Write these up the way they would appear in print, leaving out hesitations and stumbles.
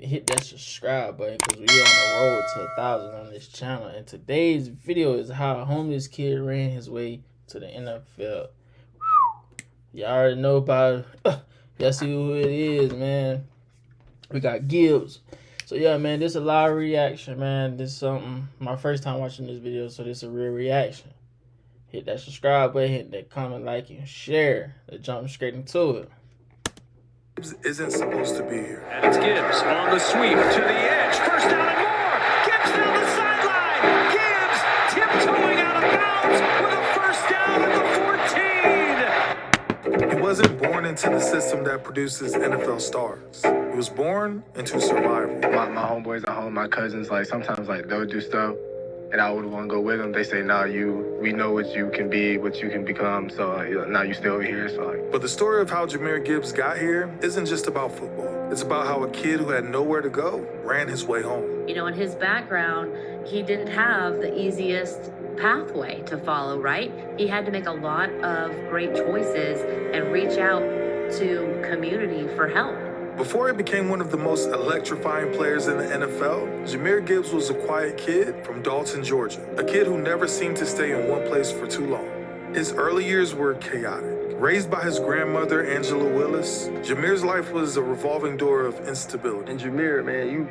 hit that subscribe button because we on the road to 1,000 on this channel. And today's video is how a homeless kid ran his way to the NFL. Y'all already know about it. Y'all see who it is, man. We got Gibbs. So yeah, man, this is a live reaction, man. This is something, my first time watching this video, so this is a real reaction. Hit that subscribe button, hit that comment, like, and share. Let's jump straight into it. Gibbs isn't supposed to be here. And it's Gibbs on the sweep to the edge. First down and more. Gibbs down the sideline. Gibbs tiptoeing out of bounds with a first down at the 14. He wasn't born into the system that produces NFL stars. He was born into survival. My homeboys at home, my cousins, like sometimes like they'll do stuff and I would want to go with them. They say, nah, we know what you can be, what you can become, so now you still here. So like. But the story of how Jahmyr Gibbs got here isn't just about football. It's about how a kid who had nowhere to go ran his way home. You know, in his background, he didn't have the easiest pathway to follow, right? He had to make a lot of great choices and reach out to community for help. Before he became one of the most electrifying players in the NFL, Jahmyr Gibbs was a quiet kid from Dalton, Georgia, a kid who never seemed to stay in one place for too long. His early years were chaotic. Raised by his grandmother, Angela Willis, Jahmyr's life was a revolving door of instability. And Jahmyr, man, you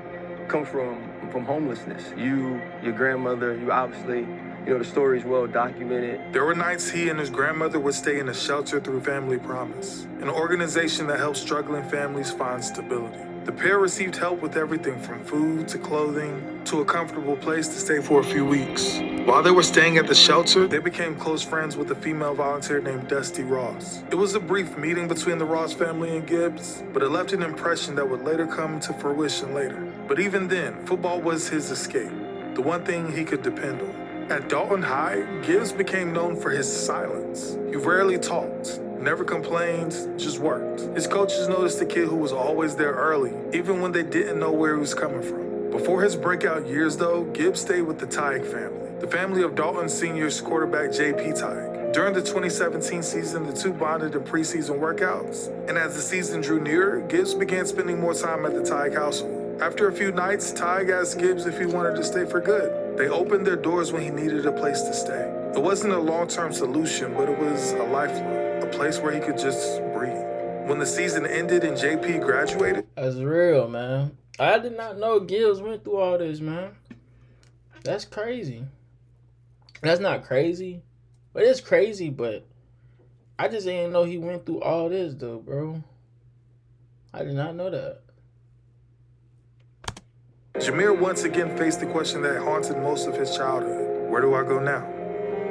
come from homelessness. Your grandmother, you obviously, the story's well documented. There were nights he and his grandmother would stay in a shelter through Family Promise, an organization that helps struggling families find stability. The pair received help with everything from food to clothing to a comfortable place to stay for a few weeks. While they were staying at the shelter, they became close friends with a female volunteer named Dusty Ross. It was a brief meeting between the Ross family and Gibbs, but it left an impression that would later come to fruition later. But even then, football was his escape, the one thing he could depend on. At Dalton High, Gibbs became known for his silence. He rarely talked, never complained, just worked. His coaches noticed the kid who was always there early, even when they didn't know where he was coming from. Before his breakout years, though, Gibbs stayed with the Tighe family, the family of Dalton Sr.'s quarterback J.P. Tighe. During the 2017 season, the two bonded in preseason workouts, and as the season drew nearer, Gibbs began spending more time at the Tighe household. After a few nights, Tighe asked Gibbs if he wanted to stay for good. They opened their doors when he needed a place to stay. It wasn't a long-term solution, but it was a lifeline, a place where he could just breathe. When the season ended and JP graduated... That's real, man. I did not know Gibbs went through all this, man. That's crazy. That's not crazy, but it's crazy, but I just didn't know he went through all this, though, bro. I did not know that. Jahmyr once again faced the question that haunted most of his childhood. Where do I go now?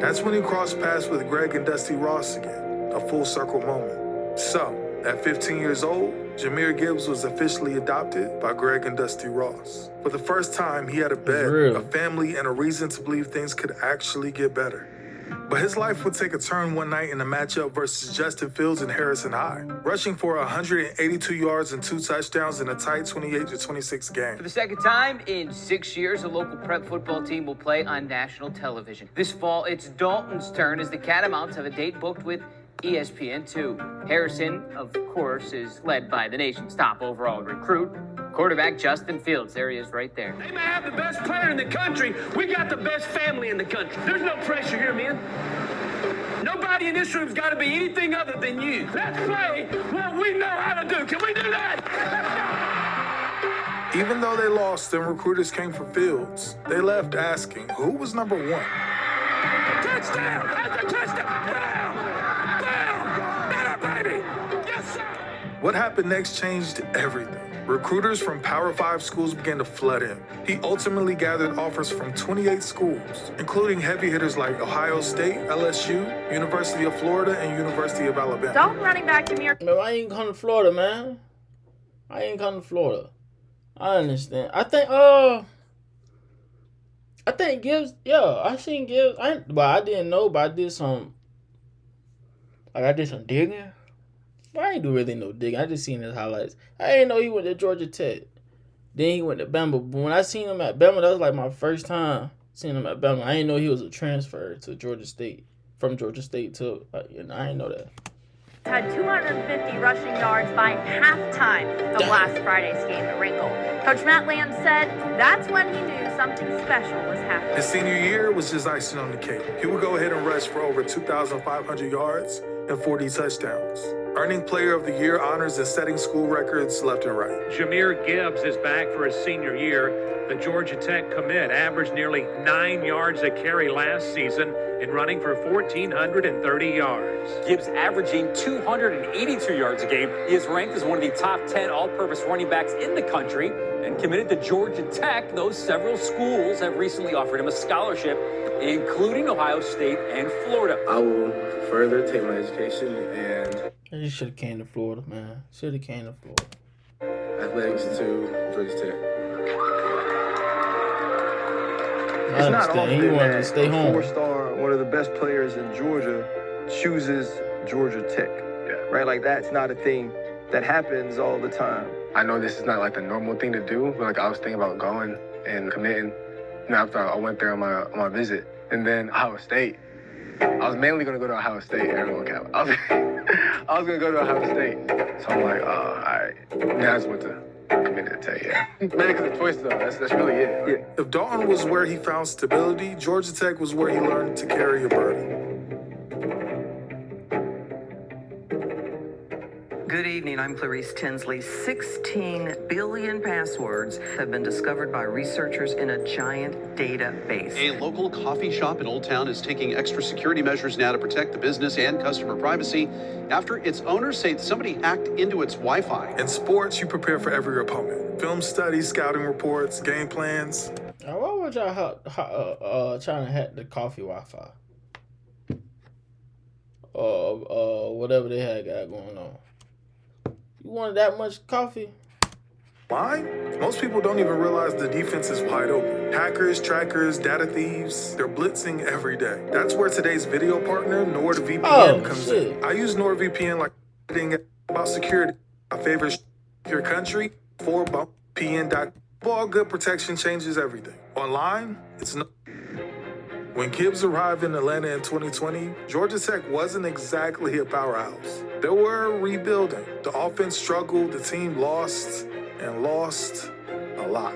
That's when he crossed paths with Greg and Dusty Ross again, a full circle moment. So, at 15 years old, Jahmyr Gibbs was officially adopted by Greg and Dusty Ross. For the first time, he had a bed, a family, and a reason to believe things could actually get better. But his life would take a turn one night in a matchup versus Justin Fields and Harrison High, rushing for 182 yards and 2 touchdowns in a tight 28-26 game. For the second time in 6 years, a local prep football team will play on national television. This fall, it's Dalton's turn as the Catamounts have a date booked with ESPN2. Harrison, of course, is led by the nation's top overall recruit, quarterback Justin Fields. There he is right there. They may have the best player in the country. We got the best family in the country. There's no pressure here, man. Nobody in this room's got to be anything other than you. Let's play what we know how to do. Can we do that? Even though they lost and recruiters came for Fields, they left asking who was number one. Touchdown! That's a touchdown! Bam! Bam! Better, baby! Yes, sir! What happened next changed everything. Recruiters from Power 5 schools began to flood in. He ultimately gathered offers from 28 schools, including heavy hitters like Ohio State, LSU, University of Florida, and University of Alabama. Dalton running back to New York. No, I ain't come to Florida, man. I ain't come to Florida. I understand. I think Gibbs, yeah, I seen Gibbs. I didn't know, but I did some digging. But I ain't do really no digging. I just seen his highlights. I didn't know he went to Georgia Tech. Then he went to Bama. But when I seen him at Bama, that was like my first time seeing him at Bama. I didn't know he was a transfer to Georgia State, from Georgia State to, I didn't know that. had 250 rushing yards by halftime of last Friday's game at Wrinkle. Coach Matt Lamb said that's when he knew something special was happening. His senior year was just icing on the cake. He would go ahead and rush for over 2,500 yards and 40 touchdowns, earning Player of the Year honors and setting school records left and right. Jahmyr Gibbs is back for his senior year. The Georgia Tech commit averaged nearly 9 yards a carry last season and running for 1,430 yards. Gibbs averaging 282 yards a game. He is ranked as one of the top 10 all-purpose running backs in the country and committed to Georgia Tech, though several schools have recently offered him a scholarship, including Ohio State and Florida. I will further take my education and You should have came to Florida, man. Should have came to Florida. athletics to Georgia Tech. I understand. He wanted to stay home. Four-star, one of the best players in Georgia, chooses Georgia Tech. Yeah. Right? Like, that's not a thing that happens all the time. I know this is not like the normal thing to do, but like I was thinking about going and committing. And after I went there on my visit, and then Ohio State. I was mainly gonna go to Ohio State. Everyone cap. I was gonna go to Ohio State. So I'm like, all right. Then I just went to commit to Tech. Yeah. Mainly because of choice though. That's really it. Yeah. If Dalton was where he found stability, Georgia Tech was where he learned to carry a burden. Good evening, I'm Clarice Tinsley. 16 billion passwords have been discovered by researchers in a giant database. A local coffee shop in Old Town is taking extra security measures now to protect the business and customer privacy after its owners say somebody hacked into its Wi-Fi. In sports, you prepare for every opponent. Film studies, scouting reports, game plans. Now, why would y'all trying to hack the coffee Wi-Fi? Whatever they had got going on. You wanted that much coffee? Why? Most people don't even realize the defense is wide open. Hackers, trackers, data thieves, they're blitzing every day. That's where today's video partner, NordVPN, comes in. I use NordVPN like about security. My favorite your country, 4PN. All good protection changes everything. Online, it's no. When Gibbs arrived in Atlanta in 2020, Georgia Tech wasn't exactly a powerhouse. They were rebuilding. The offense struggled, the team lost and lost a lot.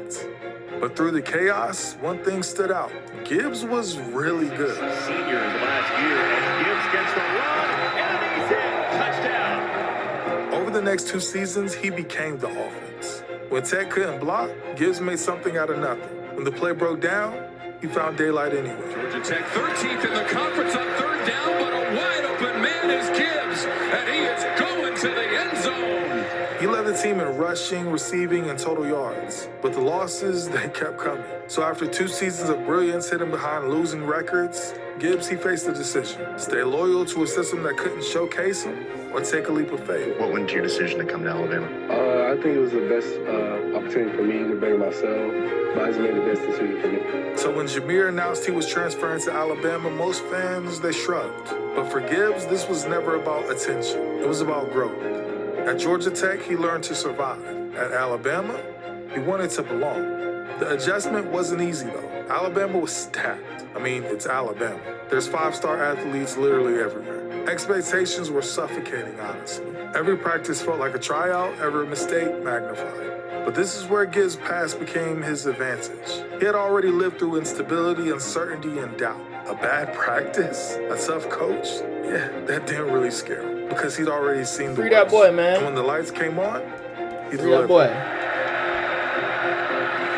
But through the chaos, one thing stood out. Gibbs was really good. Seniors last year, and Gibbs gets the run, and he's in. Touchdown. Over the next 2 seasons, he became the offense. When Tech couldn't block, Gibbs made something out of nothing. When the play broke down, he found daylight anyway. Georgia Tech 13th in the conference on third down, but a wide open man is Gibbs, and he is going to the end zone. He led the team in rushing, receiving, and total yards. But the losses, they kept coming. So after 2 seasons of brilliance hidden behind losing records, Gibbs, he faced a decision. Stay loyal to a system that couldn't showcase him, or take a leap of faith. What went into your decision to come to Alabama? I think it was the best opportunity for me to better myself. But I just made the best decision for me. So when Jahmyr announced he was transferring to Alabama, most fans, they shrugged. But for Gibbs, this was never about attention. It was about growth. At Georgia Tech, he learned to survive. At Alabama, he wanted to belong. The adjustment wasn't easy, though. Alabama was stacked. I mean, it's Alabama. There's 5-star athletes literally everywhere. Expectations were suffocating, honestly. Every practice felt like a tryout, every mistake magnified. But this is where Gibbs' past became his advantage. He had already lived through instability, uncertainty, and doubt. A bad practice? A tough coach? Yeah, that didn't really scare him because he'd already seen the Free that worst. boy, man. And when the lights came on, he Free that boy.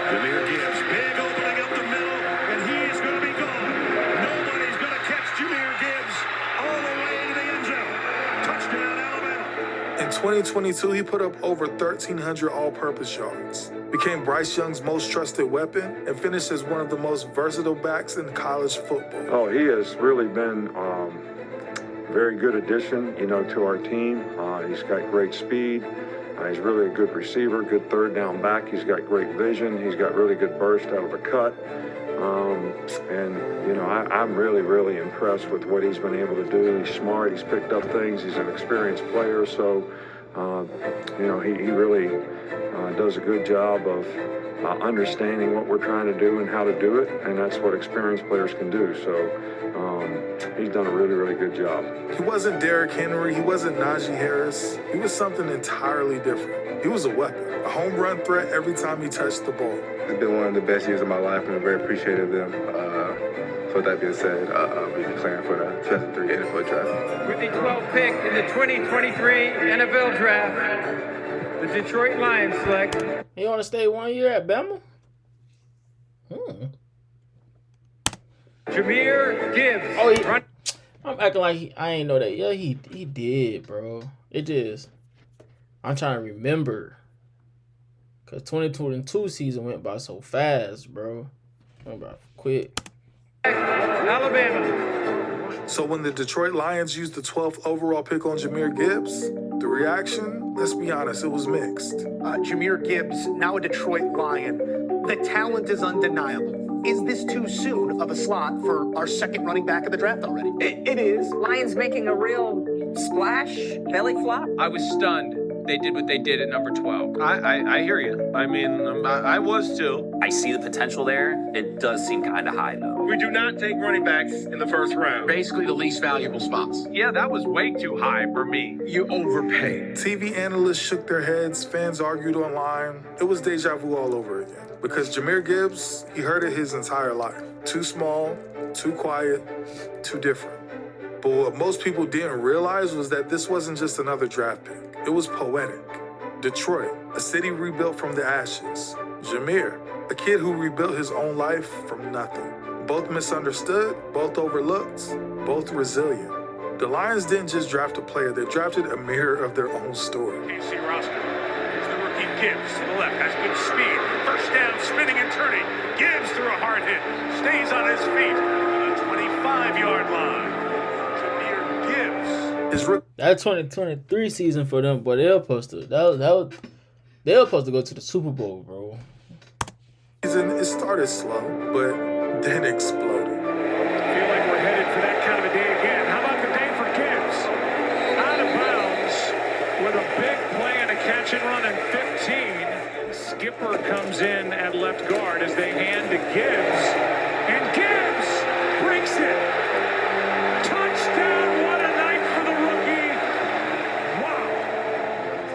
Jahmyr Gibbs, big opening up the middle, and he is going to be gone. Nobody's going to catch Jahmyr Gibbs all the way into the end zone. Touchdown, Alabama. In 2022, he put up over 1,300 all-purpose yards, became Bryce Young's most trusted weapon, and finished as one of the most versatile backs in college football. Oh, he has really been a very good addition, to our team. He's got great speed. He's really a good receiver, good third down back. He's got great vision. He's got really good burst out of the cut. I'm really, really impressed with what he's been able to do. He's smart. He's picked up things. He's an experienced player. So You know, he really does a good job of understanding what we're trying to do and how to do it, and that's what experienced players can do. So he's done a really, really good job. He wasn't Derrick Henry. He wasn't Najee Harris. He was something entirely different. He was a weapon, a home run threat every time he touched the ball. It's been one of the best years of my life, and I'm very appreciative of them. So with that being said, I'll be declaring for the 2003 NFL Draft. With the 12th pick in the 2023 NFL Draft, the Detroit Lions select. You want to stay 1 year at Bama? Jahmyr Gibbs. Oh, I'm acting like I ain't know that. Yeah, he did, bro. It just, I'm trying to remember. Because 2022 season went by so fast, bro. Went by quick. Alabama. So when the Detroit Lions used the 12th overall pick on Jahmyr Gibbs, the reaction, let's be honest, it was mixed. Jahmyr Gibbs, now a Detroit Lion. The talent is undeniable. Is this too soon of a slot for our second running back of the draft already? It is. Lions making a real splash, belly flop. I was stunned. They did what they did at number 12. I hear you. I mean, I was too. I see the potential there. It does seem kind of high, though. We do not take running backs in the first round. Basically the least valuable spots. Yeah, that was way too high for me. You overpaid. TV analysts shook their heads, fans argued online. It was deja vu all over again. Because Jahmyr Gibbs, he heard it his entire life. Too small, too quiet, too different. But what most people didn't realize was that this wasn't just another draft pick. It was poetic. Detroit, a city rebuilt from the ashes. Jahmyr, a kid who rebuilt his own life from nothing. Both misunderstood, both overlooked, both resilient. The Lions didn't just draft a player, they drafted a mirror of their own story. Casey Roscoe. Here's the rookie Gibbs to the left, has good speed. First down, spinning and turning. Gibbs through a hard hit, stays on his feet to the 25-yard line. That 2023 season for them, but they're supposed to. They were supposed to go to the Super Bowl, bro. It started slow, but then exploded. I feel like we're headed for that kind of a day again. How about the day for Gibbs? Out of bounds with a big play and a catch and run in 15. Skipper comes in at left guard as they hand to Gibbs, and Gibbs breaks it. Touchdown!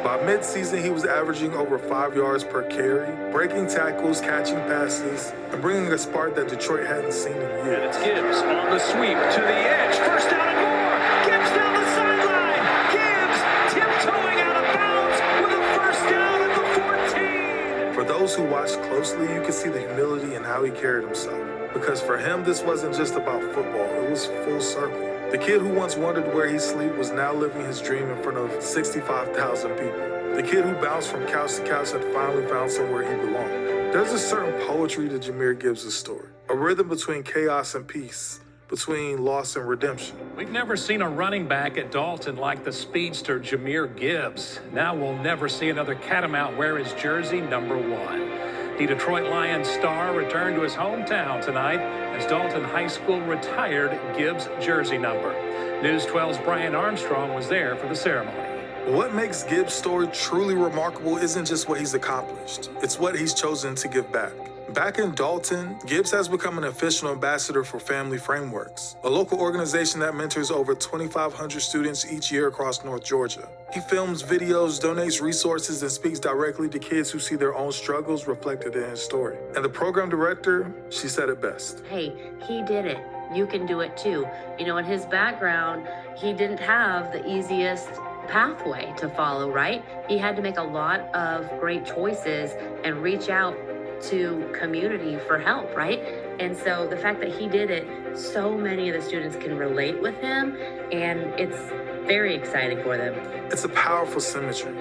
By midseason, he was averaging over 5 yards per carry, breaking tackles, catching passes, and bringing a spark that Detroit hadn't seen in years. And it's Gibbs on the sweep to the edge. First down and more. Gibbs down the sideline. Gibbs tiptoeing out of bounds with a first down at the 14. For those who watched closely, you could see the humility in how he carried himself. Because for him, this wasn't just about football. It was full circle. The kid who once wondered where he'd sleep was now living his dream in front of 65,000 people. The kid who bounced from couch to couch had finally found somewhere he belonged. There's a certain poetry to Jahmyr Gibbs' story, a rhythm between chaos and peace, between loss and redemption. We've never seen a running back at Dalton like the speedster Jahmyr Gibbs. Now we'll never see another catamount wear his jersey number 1. The Detroit Lions star returned to his hometown tonight as Dalton High School retired Gibbs' jersey number. News 12's Brian Armstrong was there for the ceremony. What makes Gibbs' story truly remarkable isn't just what he's accomplished. It's what he's chosen to give back. Back in Dalton, Gibbs has become an official ambassador for Family Frameworks, a local organization that mentors over 2,500 students each year across North Georgia. He films videos, donates resources, and speaks directly to kids who see their own struggles reflected in his story. And the program director, she said it best. Hey, he did it. You can do it too. You know, in his background, he didn't have the easiest pathway to follow, right? He had to make a lot of great choices and reach out to community for help, right? And so the fact that he did it, so many of the students can relate with him, and it's very exciting for them. It's a powerful symmetry.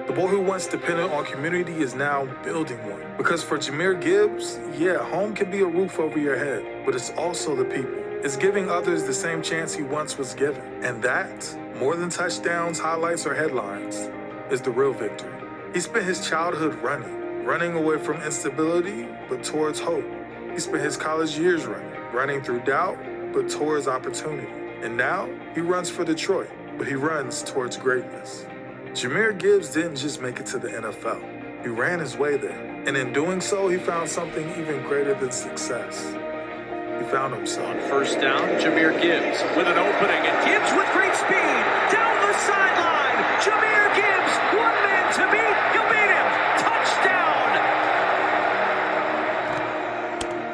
The boy who once depended on community is now building one. Because for Jahmyr Gibbs, yeah, home can be a roof over your head, but it's also the people. It's giving others the same chance he once was given. And that, more than touchdowns, highlights, or headlines, is the real victory. He spent his childhood running away from instability, but towards hope. He spent his college years running through doubt, but towards opportunity. And now, he runs for Detroit, but he runs towards greatness. Jahmyr Gibbs didn't just make it to the NFL. He ran his way there. And in doing so, he found something even greater than success. He found himself. On first down, Jahmyr Gibbs with an opening, and Gibbs with great speed down the sideline. Jahmyr Gibbs, one man to beat. You beat him. Touchdown.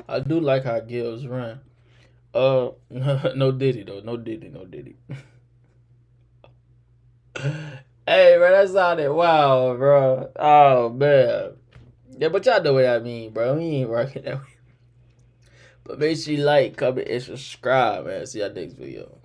I do like how Gibbs run. No Diddy though. No Diddy. Hey, bro, that sounded wild, bro. Oh man. Yeah, but y'all know what I mean, bro. We ain't rocking that way. But make sure you like, comment, and subscribe, man. See y'all next video.